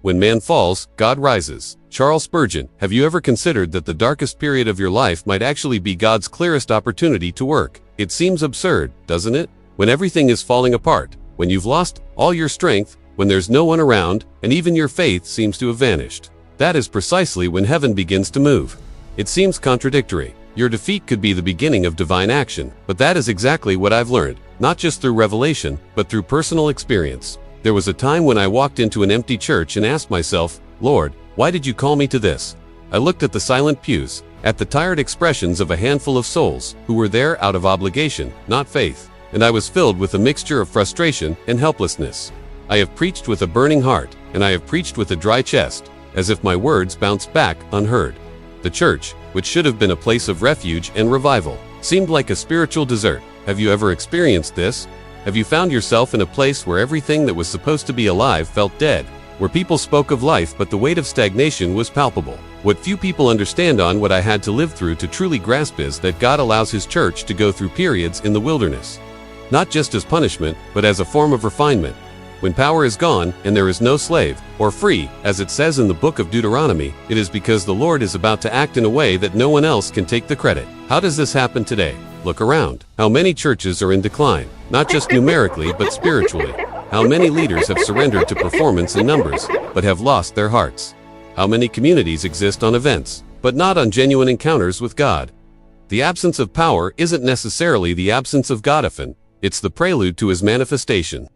When man falls, God rises. Charles Spurgeon. Have you ever considered that the darkest period of your life might actually be God's clearest opportunity to work? It seems absurd, doesn't it? When everything is falling apart, when you've lost all your strength, when there's no one around, and even your faith seems to have vanished. That is precisely when heaven begins to move. It seems contradictory. Your defeat could be the beginning of divine action, but that is exactly what I've learned, not just through revelation, but through personal experience. There was a time when I walked into an empty church and asked myself, Lord, why did you call me to this? I looked at the silent pews, at the tired expressions of a handful of souls who were there out of obligation, not faith, and I was filled with a mixture of frustration and helplessness. I have preached with a burning heart, and I have preached with a dry chest, as if my words bounced back unheard. The church, which should have been a place of refuge and revival, seemed like a spiritual desert. Have you ever experienced this? Have you found yourself in a place where everything that was supposed to be alive felt dead? Where people spoke of life but the weight of stagnation was palpable? What few people understand on what I had to live through to truly grasp is that God allows His church to go through periods in the wilderness. Not just as punishment, but as a form of refinement. When power is gone, and there is no slave, or free, as it says in the book of Deuteronomy, it is because the Lord is about to act in a way that no one else can take the credit. How does this happen today? Look around. How many churches are in decline, not just numerically but spiritually? How many leaders have surrendered to performance and numbers, but have lost their hearts? How many communities exist on events, but not on genuine encounters with God? The absence of power isn't necessarily the absence of God often, it's the prelude to His manifestation.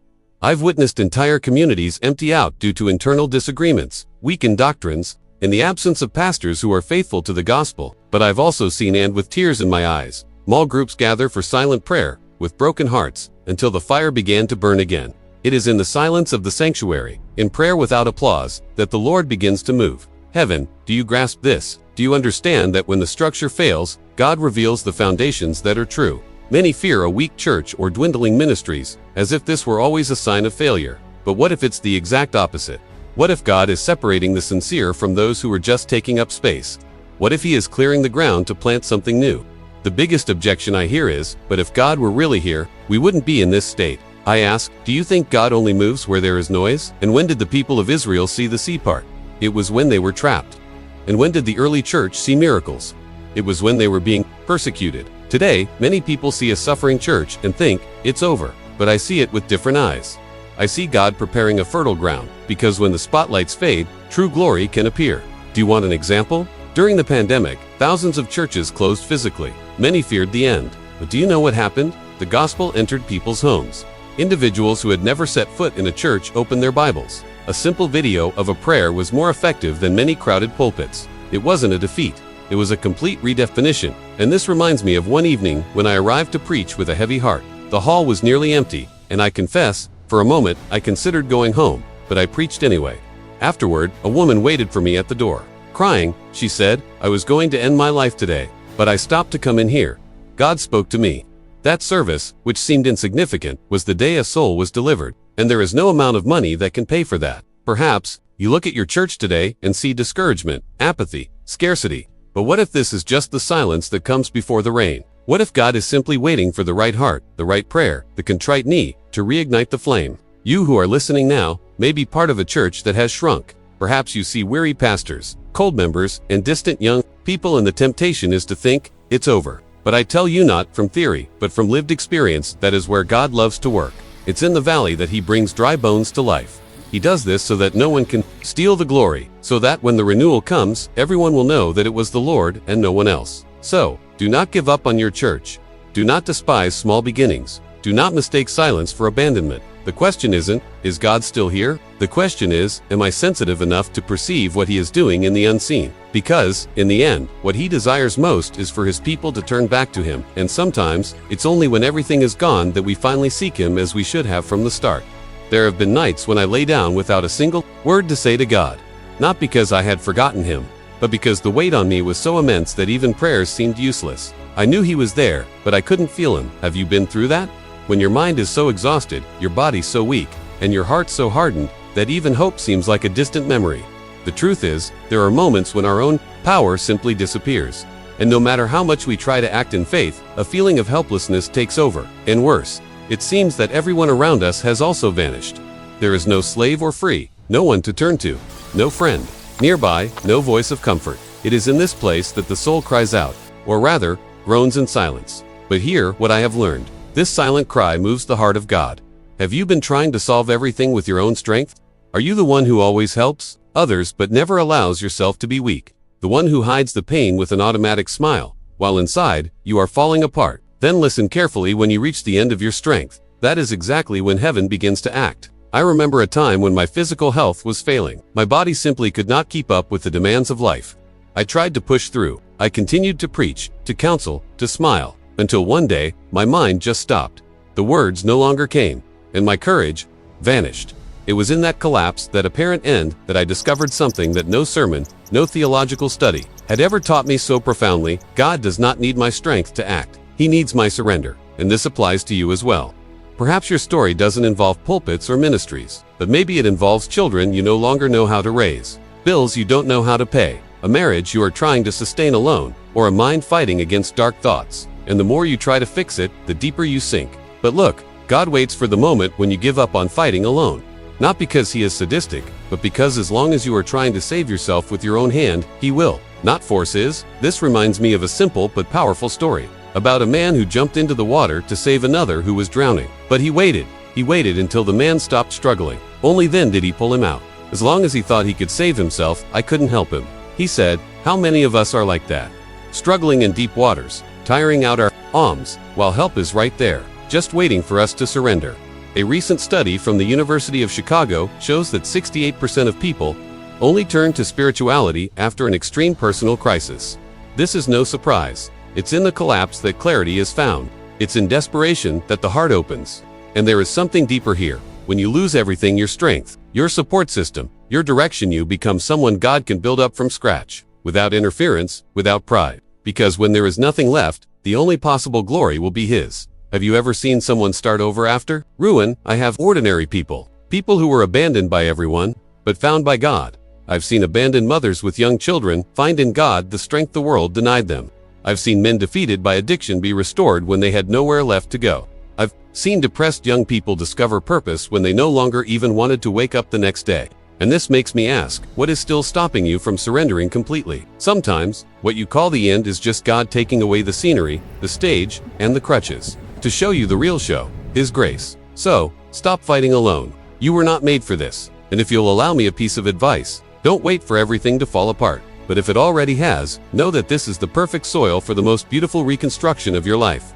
I've witnessed entire communities empty out due to internal disagreements, weakened doctrines, and the absence of pastors who are faithful to the gospel, but I've also seen, and with tears in my eyes, small groups gather for silent prayer, with broken hearts, until the fire began to burn again. It is in the silence of the sanctuary, in prayer without applause, that the Lord begins to move. Heaven, do you grasp this? Do you understand that when the structure fails, God reveals the foundations that are true? Many fear a weak church or dwindling ministries, as if this were always a sign of failure. But what if it's the exact opposite? What if God is separating the sincere from those who are just taking up space? What if He is clearing the ground to plant something new? The biggest objection I hear is, but if God were really here, we wouldn't be in this state. I ask, do you think God only moves where there is noise? And when did the people of Israel see the sea part? It was when they were trapped. And when did the early church see miracles? It was when they were being persecuted. Today, many people see a suffering church and think, it's over. But I see it with different eyes. I see God preparing a fertile ground, because when the spotlights fade, true glory can appear. Do you want an example? During the pandemic, thousands of churches closed physically. Many feared the end. But do you know what happened? The gospel entered people's homes. Individuals who had never set foot in a church opened their Bibles. A simple video of a prayer was more effective than many crowded pulpits. It wasn't a defeat. It was a complete redefinition. And this reminds me of one evening when I arrived to preach with a heavy heart. The hall was nearly empty, and I confess, for a moment, I considered going home, but I preached anyway. Afterward, a woman waited for me at the door. Crying, she said, I was going to end my life today, but I stopped to come in here. God spoke to me. That service, which seemed insignificant, was the day a soul was delivered, and there is no amount of money that can pay for that. Perhaps, you look at your church today and see discouragement, apathy, scarcity. But what if this is just the silence that comes before the rain? What if God is simply waiting for the right heart, the right prayer, the contrite knee, to reignite the flame? You who are listening now may be part of a church that has shrunk. Perhaps you see weary pastors, cold members, and distant young people, and the temptation is to think, it's over. But I tell you, not from theory, but from lived experience, that is where God loves to work. It's in the valley that He brings dry bones to life. He does this so that no one can steal the glory, so that when the renewal comes, everyone will know that it was the Lord and no one else. So, do not give up on your church. Do not despise small beginnings. Do not mistake silence for abandonment. The question isn't, is God still here? The question is, am I sensitive enough to perceive what He is doing in the unseen? Because, in the end, what He desires most is for His people to turn back to Him, and sometimes, it's only when everything is gone that we finally seek Him as we should have from the start. There have been nights when I lay down without a single word to say to God. Not because I had forgotten Him, but because the weight on me was so immense that even prayers seemed useless. I knew He was there, but I couldn't feel Him. Have you been through that? When your mind is so exhausted, your body so weak, and your heart so hardened, that even hope seems like a distant memory. The truth is, there are moments when our own power simply disappears. And no matter how much we try to act in faith, a feeling of helplessness takes over. And worse, it seems that everyone around us has also vanished. There is no slave or free, no one to turn to. no friend. Nearby, no voice of comfort. It is in this place that the soul cries out, or rather, groans in silence. But hear what I have learned. This silent cry moves the heart of God. Have you been trying to solve everything with your own strength? Are you the one who always helps others but never allows yourself to be weak? The one who hides the pain with an automatic smile, while inside, you are falling apart. Then listen carefully when you reach the end of your strength. That is exactly when heaven begins to act. I remember a time when my physical health was failing. My body simply could not keep up with the demands of life. I tried to push through. I continued to preach, to counsel, to smile, until one day, my mind just stopped. The words no longer came, and my courage vanished. It was in that collapse, that apparent end, that I discovered something that no sermon, no theological study, had ever taught me so profoundly. God does not need my strength to act. He needs my surrender, and this applies to you as well. Perhaps your story doesn't involve pulpits or ministries, but maybe it involves children you no longer know how to raise, bills you don't know how to pay, a marriage you are trying to sustain alone, or a mind fighting against dark thoughts. And the more you try to fix it, the deeper you sink. But look, God waits for the moment when you give up on fighting alone. Not because He is sadistic, but because as long as you are trying to save yourself with your own hand, He will not force His. This reminds me of a simple but powerful story about a man who jumped into the water to save another who was drowning. But he waited until the man stopped struggling. Only then did he pull him out. As long as he thought he could save himself, I couldn't help him. He said, how many of us are like that? Struggling in deep waters, tiring out our arms, while help is right there, just waiting for us to surrender. A recent study from the University of Chicago shows that 68% of people only turn to spirituality after an extreme personal crisis. This is no surprise. It's in the collapse that clarity is found. It's in desperation that the heart opens. And there is something deeper here. When you lose everything, your strength, your support system, your direction, you become someone God can build up from scratch, without interference, without pride. Because when there is nothing left, the only possible glory will be His. Have you ever seen someone start over after ruin? I have. Ordinary people. People who were abandoned by everyone, but found by God. I've seen abandoned mothers with young children find in God the strength the world denied them. I've seen men defeated by addiction be restored when they had nowhere left to go. I've seen depressed young people discover purpose when they no longer even wanted to wake up the next day. And this makes me ask, what is still stopping you from surrendering completely? Sometimes, what you call the end is just God taking away the scenery, the stage, and the crutches, to show you the real show, His grace. So, stop fighting alone. You were not made for this. And if you'll allow me a piece of advice, don't wait for everything to fall apart. But if it already has, know that this is the perfect soil for the most beautiful reconstruction of your life.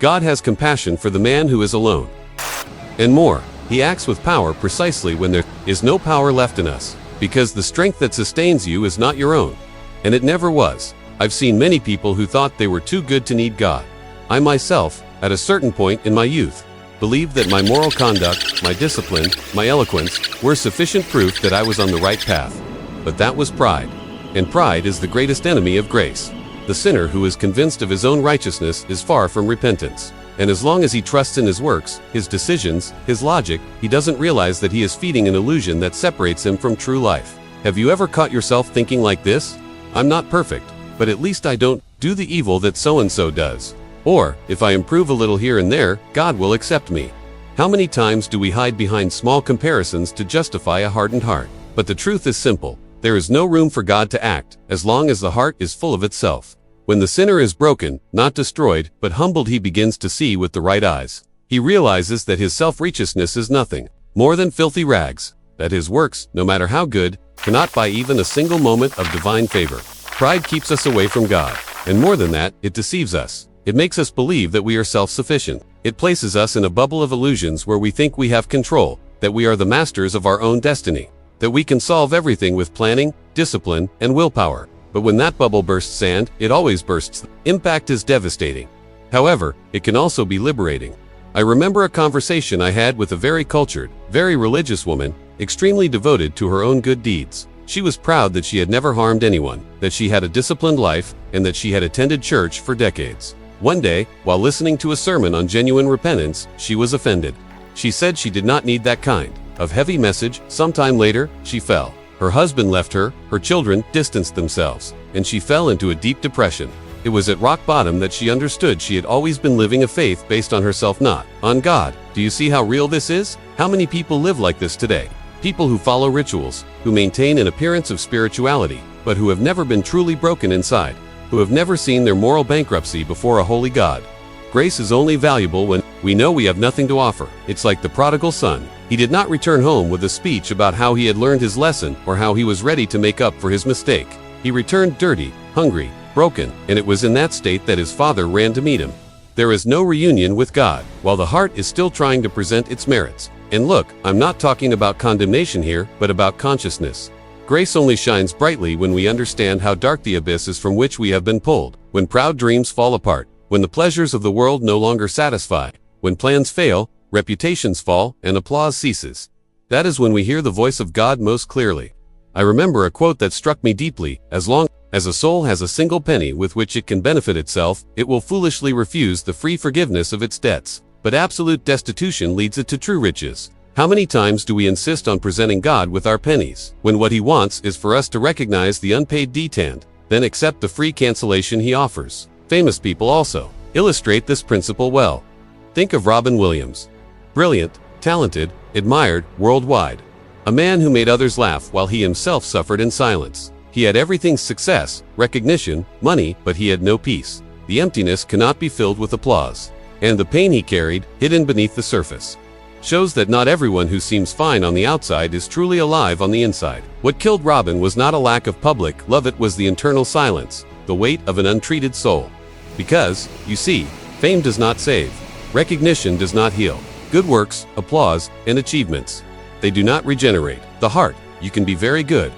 God has compassion for the man who is alone. And more, He acts with power precisely when there is no power left in us, because the strength that sustains you is not your own. And it never was. I've seen many people who thought they were too good to need God. I myself, at a certain point in my youth, believed that my moral conduct, my discipline, my eloquence, were sufficient proof that I was on the right path. But that was pride. And pride is the greatest enemy of grace. The sinner who is convinced of his own righteousness is far from repentance. And as long as he trusts in his works, his decisions, his logic, he doesn't realize that he is feeding an illusion that separates him from true life. Have you ever caught yourself thinking like this? I'm not perfect, but at least I don't do the evil that so-and-so does. Or, if I improve a little here and there, God will accept me. How many times do we hide behind small comparisons to justify a hardened heart? But the truth is simple. There is no room for God to act, as long as the heart is full of itself. When the sinner is broken, not destroyed, but humbled, he begins to see with the right eyes. He realizes that his self-righteousness is nothing more than filthy rags, that his works, no matter how good, cannot buy even a single moment of divine favor. Pride keeps us away from God, and more than that, it deceives us. It makes us believe that we are self-sufficient. It places us in a bubble of illusions where we think we have control, that we are the masters of our own destiny, that we can solve everything with planning, discipline, and willpower. But when that bubble bursts, and it always bursts, the impact is devastating. However, it can also be liberating. I remember a conversation I had with a very cultured, very religious woman, extremely devoted to her own good deeds. She was proud that she had never harmed anyone, that she had a disciplined life, and that she had attended church for decades. One day, while listening to a sermon on genuine repentance, she was offended. She said she did not need that kind of heavy message. Sometime later, she fell. Her husband left her, her children distanced themselves, and she fell into a deep depression. It was at rock bottom that she understood she had always been living a faith based on herself, not on God. Do you see how real this is? How many people live like this today? People who follow rituals, who maintain an appearance of spirituality, but who have never been truly broken inside, who have never seen their moral bankruptcy before a holy God. Grace is only valuable when we know we have nothing to offer. It's like the prodigal son. He did not return home with a speech about how he had learned his lesson or how he was ready to make up for his mistake. He returned dirty, hungry, broken, and it was in that state that his father ran to meet him. There is no reunion with God, while the heart is still trying to present its merits. And look, I'm not talking about condemnation here, but about consciousness. Grace only shines brightly when we understand how dark the abyss is from which we have been pulled, when proud dreams fall apart, when the pleasures of the world no longer satisfy, when plans fail, reputations fall, and applause ceases. That is when we hear the voice of God most clearly. I remember a quote that struck me deeply: as long as a soul has a single penny with which it can benefit itself, it will foolishly refuse the free forgiveness of its debts. But absolute destitution leads it to true riches. How many times do we insist on presenting God with our pennies, when what He wants is for us to recognize the unpaid debt, then accept the free cancellation He offers? Famous people also illustrate this principle well. Think of Robin Williams. Brilliant, talented, admired worldwide. A man who made others laugh while he himself suffered in silence. He had everything's success, recognition, money, but he had no peace. The emptiness cannot be filled with applause. And the pain he carried, hidden beneath the surface, shows that not everyone who seems fine on the outside is truly alive on the inside. What killed Robin was not a lack of public love, it was the internal silence, the weight of an untreated soul. Because, you see, fame does not save. Recognition does not heal. Good works, applause, and achievements, they do not regenerate the heart. You can be very good.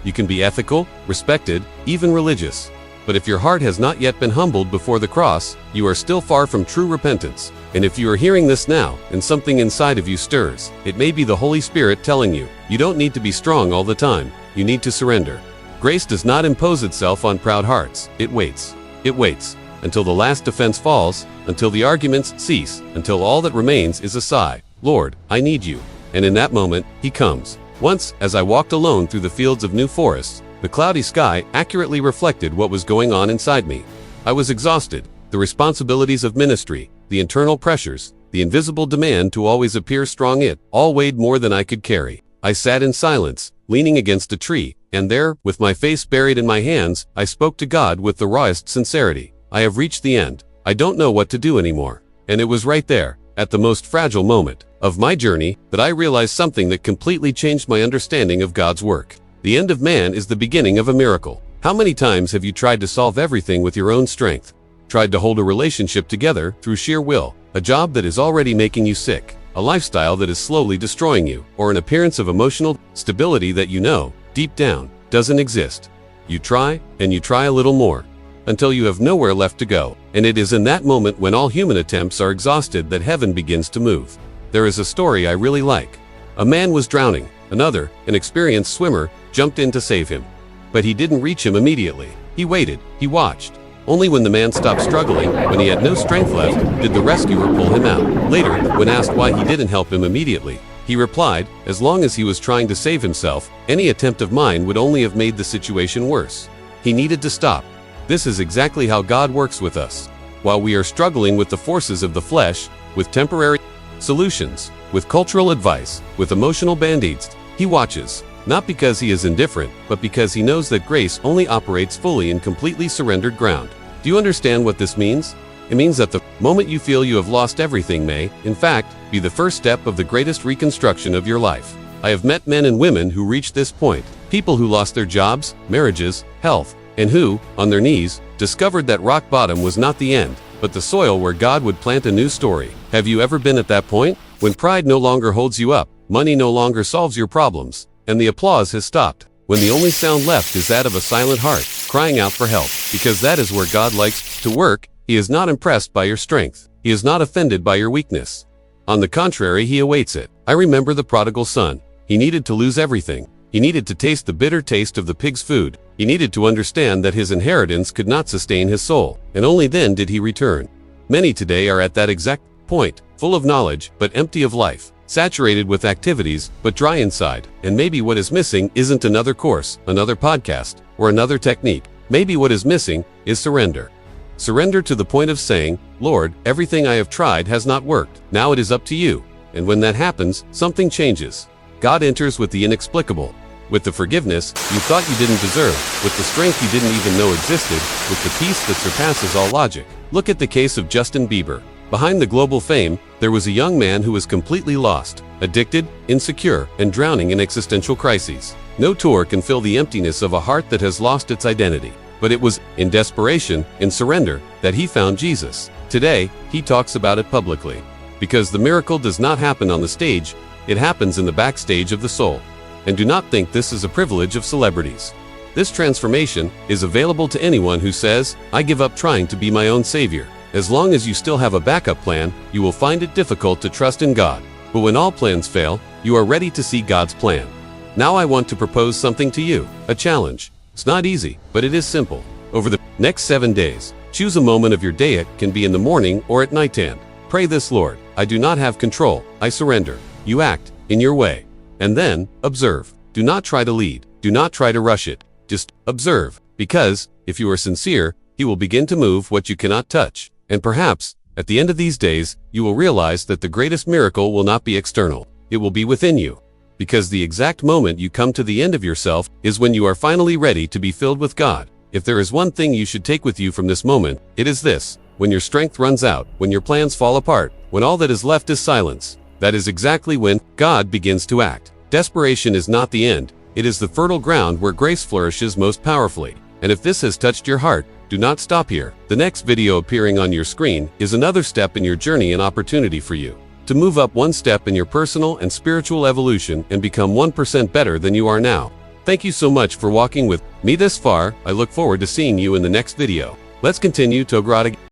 You can be ethical, respected, even religious. But if your heart has not yet been humbled before the cross, you are still far from true repentance. And if you are hearing this now, and something inside of you stirs, it may be the Holy Spirit telling you, you don't need to be strong all the time, you need to surrender. Grace does not impose itself on proud hearts. It waits. It waits until the last defense falls, until the arguments cease, until all that remains is a sigh. Lord, I need you. And in that moment, He comes. Once, as I walked alone through the fields of New Forests, the cloudy sky accurately reflected what was going on inside me. I was exhausted. The responsibilities of ministry, the internal pressures, the invisible demand to always appear strong, it all weighed more than I could carry. I sat in silence, leaning against a tree, and there, with my face buried in my hands, I spoke to God with the rawest sincerity. I have reached the end. I don't know what to do anymore. And it was right there, at the most fragile moment of my journey, that I realized something that completely changed my understanding of God's work. The end of man is the beginning of a miracle. How many times have you tried to solve everything with your own strength? Tried to hold a relationship together through sheer will, a job that is already making you sick, a lifestyle that is slowly destroying you, or an appearance of emotional stability that you know, deep down, doesn't exist. You try, and you try a little more, until you have nowhere left to go. And it is in that moment, when all human attempts are exhausted, that heaven begins to move. There is a story I really like. A man was drowning. Another, an experienced swimmer, jumped in to save him. But he didn't reach him immediately. He waited. He watched. Only when the man stopped struggling, when he had no strength left, did the rescuer pull him out. Later, when asked why he didn't help him immediately, he replied, as long as he was trying to save himself, any attempt of mine would only have made the situation worse. He needed to stop. This is exactly how God works with us. While we are struggling with the forces of the flesh, with temporary solutions, with cultural advice, with emotional band-aids, He watches, not because He is indifferent, but because He knows that grace only operates fully in completely surrendered ground. Do you understand what this means? It means that the moment you feel you have lost everything may, in fact, be the first step of the greatest reconstruction of your life. I have met men and women who reached this point, people who lost their jobs, marriages, health, and who, on their knees, discovered that rock bottom was not the end, but the soil where God would plant a new story. Have you ever been at that point? When pride no longer holds you up, money no longer solves your problems, and the applause has stopped. When the only sound left is that of a silent heart, crying out for help. Because that is where God likes to work. He is not impressed by your strength. He is not offended by your weakness. On the contrary, He awaits it. I remember the prodigal son. He needed to lose everything. He needed to taste the bitter taste of the pig's food. He needed to understand that his inheritance could not sustain his soul, and only then did he return. Many today are at that exact point, full of knowledge, but empty of life, saturated with activities, but dry inside. And maybe what is missing isn't another course, another podcast, or another technique. Maybe what is missing is surrender. Surrender to the point of saying, Lord, everything I have tried has not worked. Now it is up to you. And when that happens, something changes. God enters with the inexplicable, with the forgiveness you thought you didn't deserve, with the strength you didn't even know existed, with the peace that surpasses all logic. Look at the case of Justin Bieber. Behind the global fame, there was a young man who was completely lost, addicted, insecure, and drowning in existential crises. No tour can fill the emptiness of a heart that has lost its identity. But it was in desperation, in surrender, that he found Jesus. Today, he talks about it publicly. Because the miracle does not happen on the stage, it happens in the backstage of the soul. And do not think this is a privilege of celebrities. This transformation is available to anyone who says, I give up trying to be my own savior. As long as you still have a backup plan, you will find it difficult to trust in God. But when all plans fail, you are ready to see God's plan. Now I want to propose something to you, a challenge. It's not easy, but it is simple. Over the next 7 days, choose a moment of your day. It can be in the morning or at night, and pray this: Lord, I do not have control, I surrender. You act in your way. And then, observe. Do not try to lead. Do not try to rush it. Just observe. Because, if you are sincere, He will begin to move what you cannot touch. And perhaps, at the end of these days, you will realize that the greatest miracle will not be external. It will be within you. Because the exact moment you come to the end of yourself is when you are finally ready to be filled with God. If there is one thing you should take with you from this moment, it is this: when your strength runs out, when your plans fall apart, when all that is left is silence, that is exactly when God begins to act. Desperation is not the end. It is the fertile ground where grace flourishes most powerfully. And if this has touched your heart, do not stop here. The next video appearing on your screen is another step in your journey and opportunity for you to move up one step in your personal and spiritual evolution and become 1% better than you are now. Thank you so much for walking with me this far. I look forward to seeing you in the next video. Let's continue to grow together.